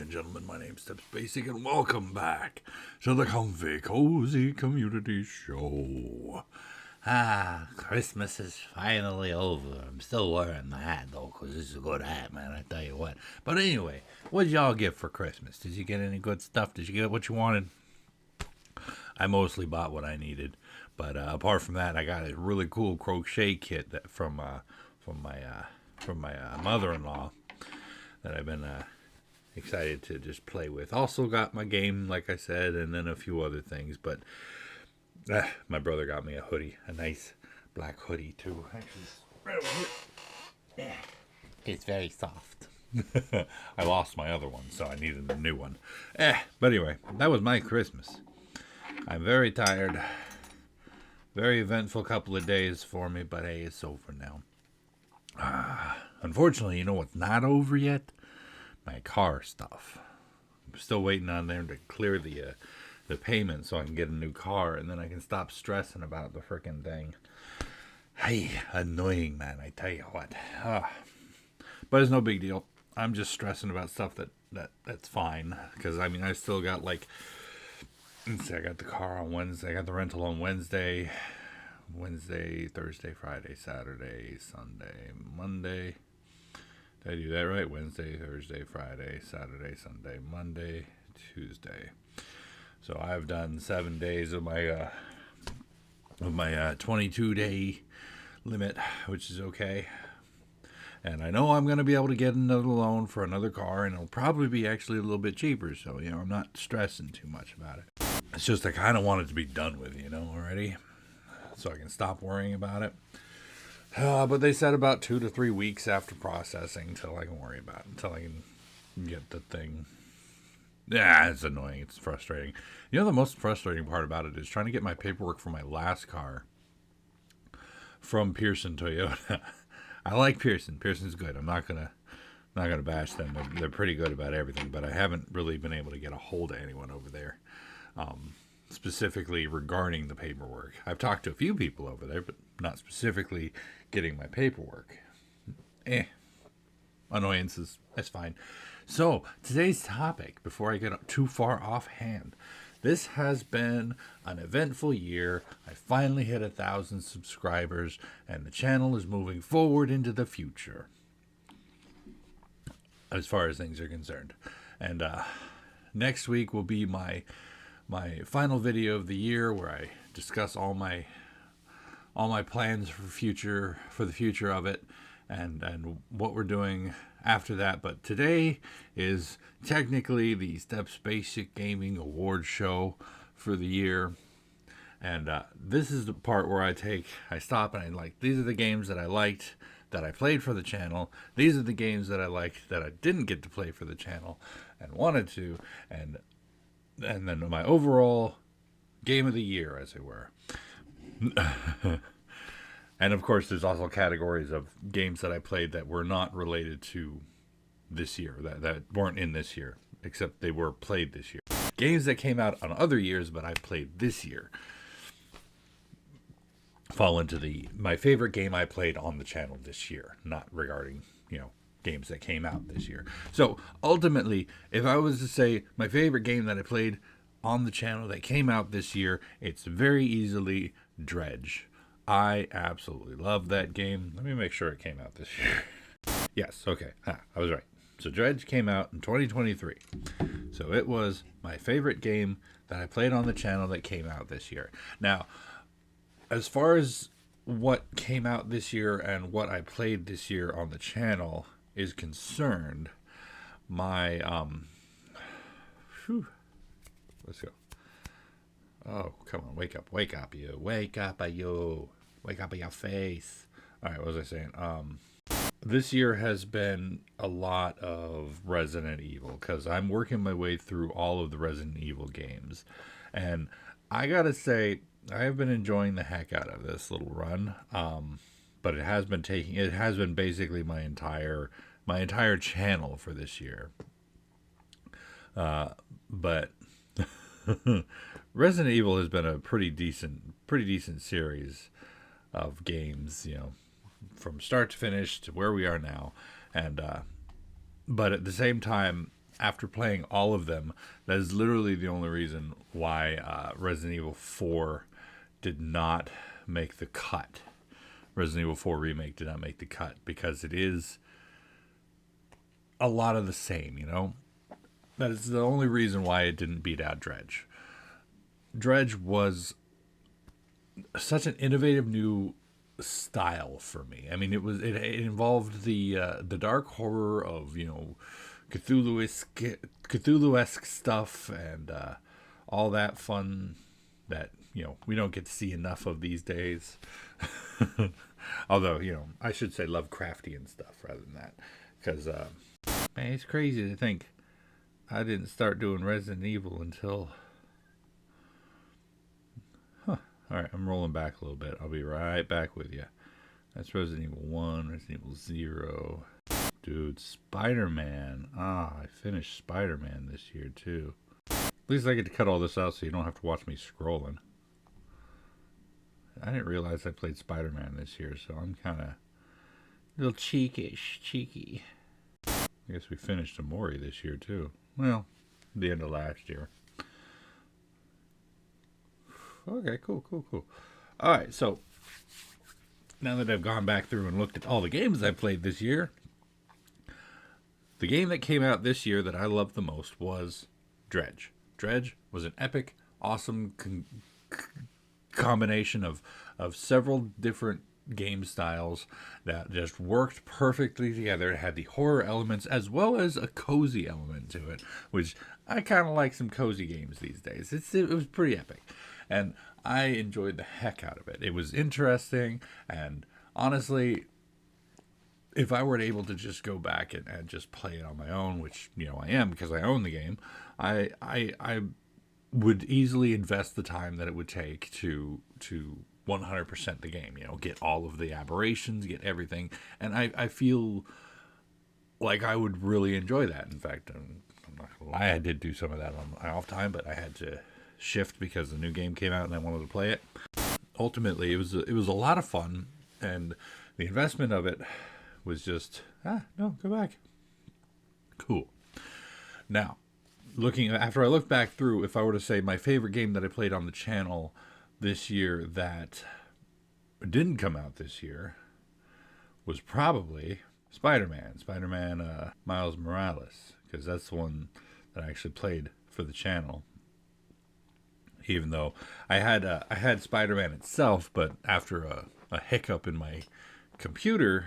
and gentlemen, my name's StepsBasic, and welcome back to the Comfy Cozy Community Show. Christmas is finally over. I'm still wearing the hat, though, because this is a good hat, man, I tell you what. But anyway, what did y'all get for Christmas? Did you get any good stuff? Did you get what you wanted? I mostly bought what I needed. But apart from that, I got a really cool crochet kit from my mother-in-law that I've been excited to just play with. Also got my game, like I said, and then a few other things. But my brother got me a hoodie, a nice black hoodie too. Actually, it's right over here. It's very soft. I lost my other one, so I needed a new one. But anyway, that was my Christmas. I'm very tired. Very eventful couple of days for me, but hey, it's over now. Unfortunately, you know what's not over yet? My car stuff. I'm still waiting on them to clear the payment so I can get a new car, and then I can stop stressing about the frickin' thing. Hey, annoying, man, I tell you what. But it's no big deal. I'm just stressing about stuff that's fine. Because, I mean, I still got, like, let's see, I got the car on Wednesday. I got the rental on Wednesday, Thursday, Friday, Saturday, Sunday, Monday. Did I do that right? Wednesday, Thursday, Friday, Saturday, Sunday, Monday, Tuesday. So I've done 7 days of my 22-day limit, which is okay. And I know I'm going to be able to get another loan for another car, and it'll probably be actually a little bit cheaper. So, I'm not stressing too much about it. It's just I kind of want it to be done with, already. So I can stop worrying about it. But they said about 2 to 3 weeks after processing until I can worry about it, until I can get the thing. Yeah, it's annoying. It's frustrating. The most frustrating part about it is trying to get my paperwork for my last car from Pearson Toyota. I like Pearson. Pearson's good. I'm not gonna bash them. They're pretty good about everything, but I haven't really been able to get a hold of anyone over there, specifically regarding the paperwork. I've talked to a few people over there, but not specifically getting my paperwork. Annoyances. That's fine. So, today's topic, before I get too far offhand, this has been an eventful year. I finally hit 1,000 subscribers, and the channel is moving forward into the future, as far as things are concerned. And next week will be my final video of the year, where I discuss all my plans for the future of it, and what we're doing after that. But today is technically the StepsBasic Gaming Award show for the year. And this is the part where I stop and these are the games that I liked that I played for the channel. These are the games that I liked that I didn't get to play for the channel and wanted to. And then my overall game of the year, as it were. And of course, there's also categories of games that I played that were not related to this year, that weren't in this year, except they were played this year. Games that came out on other years, but I played this year, fall into my favorite game I played on the channel this year, not regarding, games that came out this year. So ultimately, if I was to say my favorite game that I played on the channel that came out this year, it's very easily Dredge. I absolutely love that game. Let me make sure it came out this year. Yes, okay. I was right. So Dredge came out in 2023. So it was my favorite game that I played on the channel that came out this year. Now, as far as what came out this year and what I played this year on the channel is concerned, my let's go. Oh, come on, wake up, you. Wake up, you. Wake up, your face. All right, what was I saying? This year has been a lot of Resident Evil, because I'm working my way through all of the Resident Evil games. And I gotta say, I have been enjoying the heck out of this little run. But it has been basically my entire channel for this year. But Resident Evil has been a pretty decent series of games, from start to finish to where we are now. And but at the same time, after playing all of them, that is literally the only reason why Resident Evil 4 did not make the cut. Resident Evil 4 Remake did not make the cut because it is a lot of the same, you know? That is the only reason why it didn't beat out Dredge. Dredge was such an innovative new style for me. I mean, it involved the dark horror of, you know, Cthulhu-esque stuff and all that fun that, you know, we don't get to see enough of these days. Although, you know, I should say Lovecraftian stuff rather than that, because man, it's crazy to think I didn't start doing Resident Evil until. All right, I'm rolling back a little bit. I'll be right back with you. That's Resident Evil 1, Resident Evil 0. Dude, Spider-Man. I finished Spider-Man this year, too. At least I get to cut all this out so you don't have to watch me scrolling. I didn't realize I played Spider-Man this year, so I'm kind of a little cheeky. I guess we finished Amori this year, too. Well, the end of last year. Okay, cool. All right, so now that I've gone back through and looked at all the games I played this year, the game that came out this year that I loved the most was Dredge. Dredge was an epic, awesome combination of several different game styles that just worked perfectly together. It had the horror elements as well as a cozy element to it, which I kind of like some cozy games these days. It was pretty epic. And I enjoyed the heck out of it. It was interesting, and honestly, if I were able to just go back and just play it on my own, which, you know, I am because I own the game, I would easily invest the time that it would take to 100% the game, you know, get all of the aberrations, get everything, and I feel like I would really enjoy that. In fact, I'm not gonna lie, I did do some of that on my off time, but I had to shift because the new game came out and I wanted to play it. Ultimately, it was a lot of fun, and the investment of it was just no, go back. Cool. Now, after I look back through, if I were to say my favorite game that I played on the channel this year that didn't come out this year was probably Spider-Man Miles Morales, because that's the one that I actually played for the channel. Even though I had Spider-Man itself, but after a hiccup in my computer,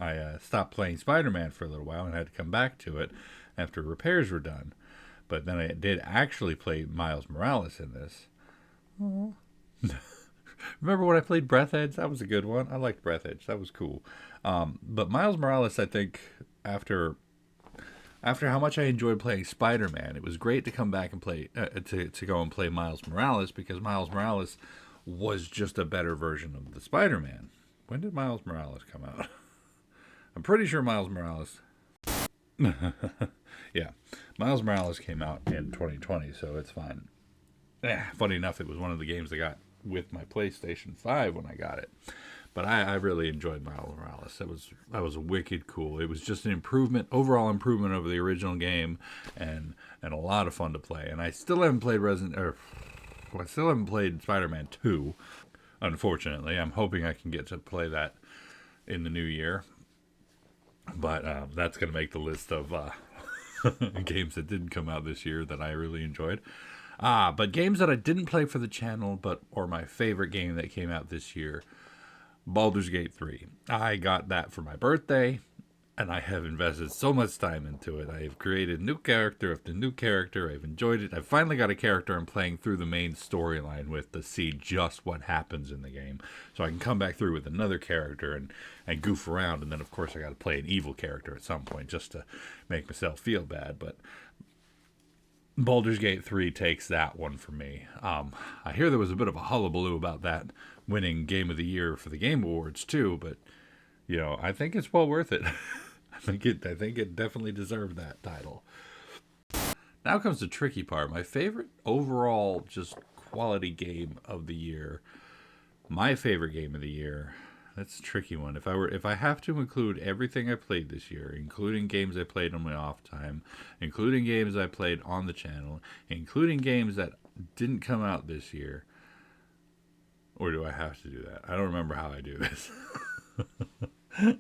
I stopped playing Spider-Man for a little while and had to come back to it after repairs were done. But then I did actually play Miles Morales in this. Aww. Remember when I played Breath Edge? That was a good one. I liked Breath Edge. That was cool. But Miles Morales, I think, after how much I enjoyed playing Spider-Man, it was great to come back and play to go and play Miles Morales, because Miles Morales was just a better version of the Spider-Man. When did Miles Morales come out? I'm pretty sure Miles Morales. Yeah, Miles Morales came out in 2020, so it's fine. Funny enough, it was one of the games I got with my PlayStation 5 when I got it. But I really enjoyed Miles Morales. That was wicked cool. It was just an overall improvement over the original game, and a lot of fun to play. And I still haven't played Spider-Man 2. Unfortunately, I'm hoping I can get to play that in the new year. But that's going to make the list of games that didn't come out this year that I really enjoyed. But games that I didn't play for the channel, or my favorite game that came out this year. Baldur's Gate 3. I got that for my birthday, and I have invested so much time into it. I have created new character after new character. I've enjoyed it. I've finally got a character I'm playing through the main storyline with to see just what happens in the game. So I can come back through with another character and goof around. And then, of course, I got to play an evil character at some point just to make myself feel bad. But Baldur's Gate 3 takes that one for me. I hear there was a bit of a hullabaloo about that winning Game of the Year for the Game Awards too, but you know, I think it's well worth it. I think it definitely deserved that title. Now comes the tricky part. My favorite overall just quality game of the year. My favorite game of the year. that's a tricky one. If I have to include everything I played this year, including games I played on my off time, including games I played on the channel, including games that didn't come out this year, or do I have to do that? I don't remember how I do this.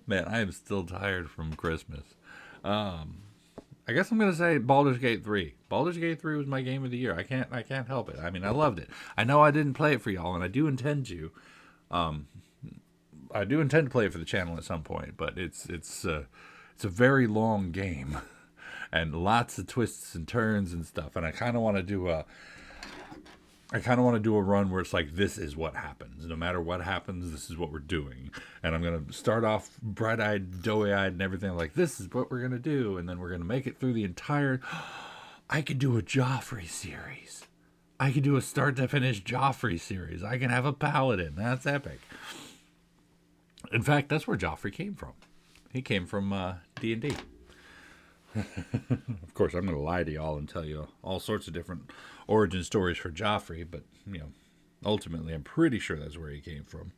Man, I am still tired from Christmas. I guess I'm gonna say Baldur's Gate 3. Baldur's Gate 3 was my game of the year. I can't help it. I mean, I loved it. I know I didn't play it for y'all, and I do intend to. I do intend to play it for the channel at some point, but it's a very long game, and lots of twists and turns and stuff. And I kind of want to do a run where it's like, this is what happens. No matter what happens, this is what we're doing. And I'm going to start off bright-eyed, doughy-eyed and everything like, this is what we're going to do. And then we're going to make it through the entire... I could do a Joffrey series. I could do a start-to-finish Joffrey series. I can have a paladin. That's epic. In fact, that's where Joffrey came from. He came from D&D. Of course, I'm going to lie to y'all and tell you all sorts of different origin stories for Joffrey, but, ultimately, I'm pretty sure that's where he came from.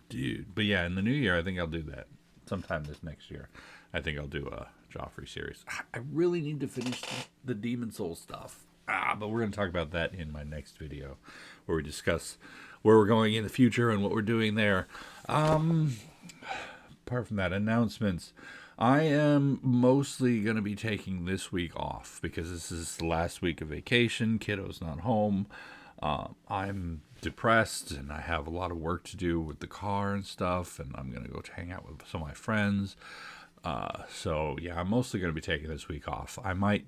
Dude. But yeah, in the new year, I think I'll do that. Sometime this next year, I think I'll do a Joffrey series. I really need to finish the Demon Soul stuff. But we're going to talk about that in my next video, where we discuss where we're going in the future and what we're doing there. Apart from that, announcements. I am mostly going to be taking this week off because this is the last week of vacation. Kiddo's not home. I'm depressed and I have a lot of work to do with the car and stuff, and I'm going to go hang out with some of my friends. So yeah, I'm mostly going to be taking this week off. I might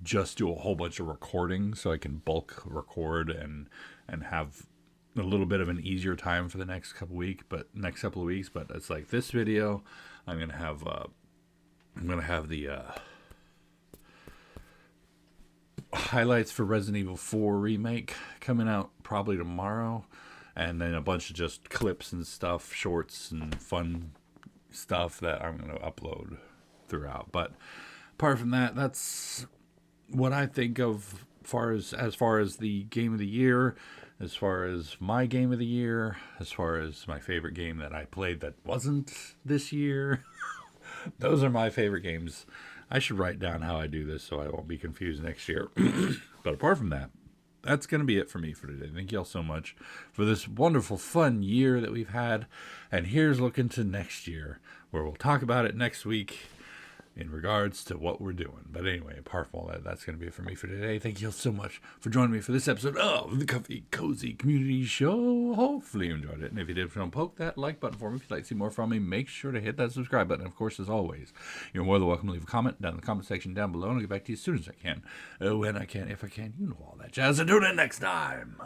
just do a whole bunch of recording so I can bulk record and have a little bit of an easier time for the next couple of weeks. But it's like this video, I'm going to have the highlights for Resident Evil 4 remake coming out probably tomorrow, and then a bunch of just clips and stuff, shorts and fun stuff that I'm going to upload throughout. But apart from that, that's what I think of as far as the game of the year, as far as my game of the year, as far as my favorite game that I played that wasn't this year. Those are my favorite games. I should write down how I do this so I won't be confused next year. But apart from that, that's going to be it for me for today. Thank you all so much for this wonderful, fun year that we've had. And here's looking to next year, where we'll talk about it next week in regards to what we're doing. But anyway, apart from all that, that's going to be it for me for today. Thank you all so much for joining me for this episode of the Comfy Cozy Community Show. Hopefully you enjoyed it. And if you did, poke that like button for me. If you'd like to see more from me, make sure to hit that subscribe button. And of course, as always, you're more than welcome to leave a comment down in the comment section down below, and I'll get back to you as soon as I can. When I can, if I can, you know all that jazz. And tune in next time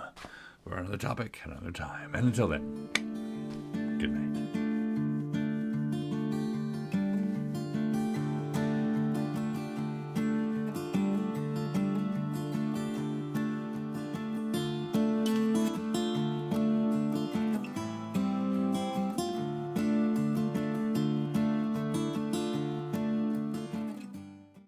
for another topic, another time. And until then,